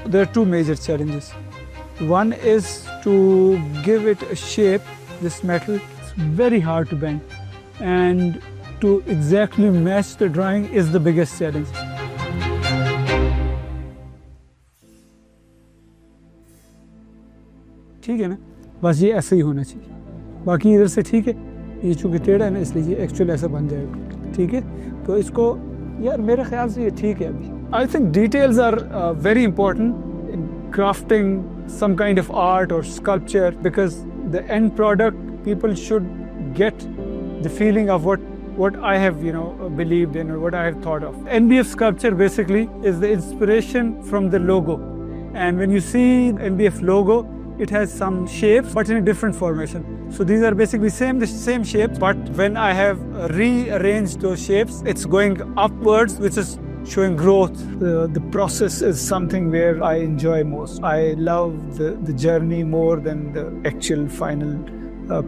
There are two major challenges. One is to give it a shape. This metal is very hard to bend, and to exactly match the drawing is the biggest challenge. ठीक है ना, बस ये ऐसे ही होना चाहिए, बाकी इधर से ठीक है, ये चूँकि टेढ़ा है ना इसलिए ये एक्चुअल ऐसा बन जाएगा, ठीक है। तो इसको यार मेरे ख्याल से ये ठीक है अभी। I think details are very important in crafting some kind of art or sculpture, because the end product, people should get the feeling of what I have believed in or what I have thought of. NBF sculpture basically is the inspiration from the logo, and when you see NBF logo, it has some shapes but in a different formation. So these are basically the same shapes, but when I have rearranged those shapes, it's going upwards, which is showing growth. The process is something where I enjoy most. I love the journey more than the actual final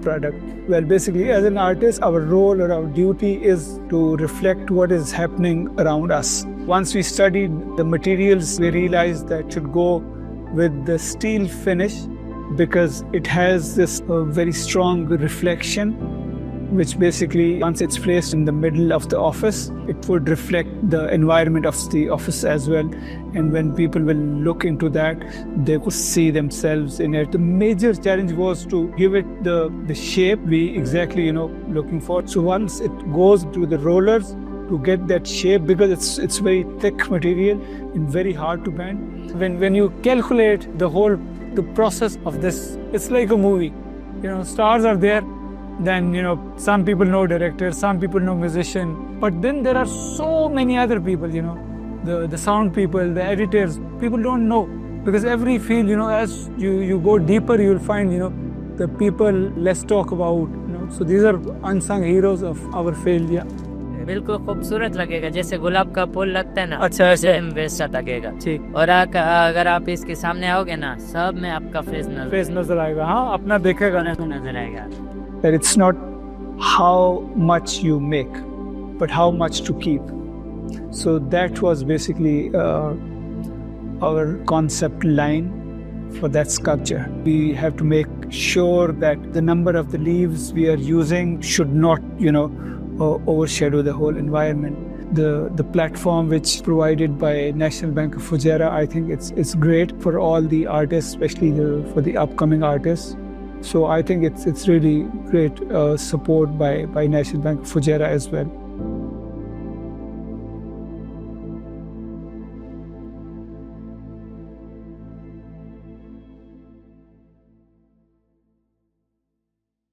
product. Well, basically as an artist, our role or our duty is to reflect what is happening around us. Once we studied the materials, we realized that should go with the steel finish, because it has this very strong reflection, which basically, once it's placed in the middle of the office, it would reflect the environment of the office as well. And when people will look into that, they will see themselves in it. The major challenge was to give it the shape we exactly looking for. So once it goes through the rollers to get that shape, because it's very thick material and very hard to bend. When you calculate the process of this, it's like a movie. Stars are there. Then some people know director, some people know musician, but then there are so many other people, the sound people, the editors. People don't know, because every field, as you go deeper, you'll find the people less talk about. So these are unsung heroes of our field. Yeah. बिल्कुल खूबसूरत लगेगा, जैसे गुलाब का फूल लगता है ना, अच्छा same वैसा लगेगा। ठीक। और अगर आप इसके सामने आओगे ना, सब में आपका फेस नजर आएगा। हाँ, अपना देखेगा ना, नजर आएगा। That it's not how much you make, but how much to keep. So that was basically our concept line for that sculpture. We have to make sure that the number of the leaves we are using should not, overshadow the whole environment. The platform which is provided by National Bank of Fujairah, I think it's great for all the artists, especially for the upcoming artists. So I think it's really great support by National Bank of Fujairah as well.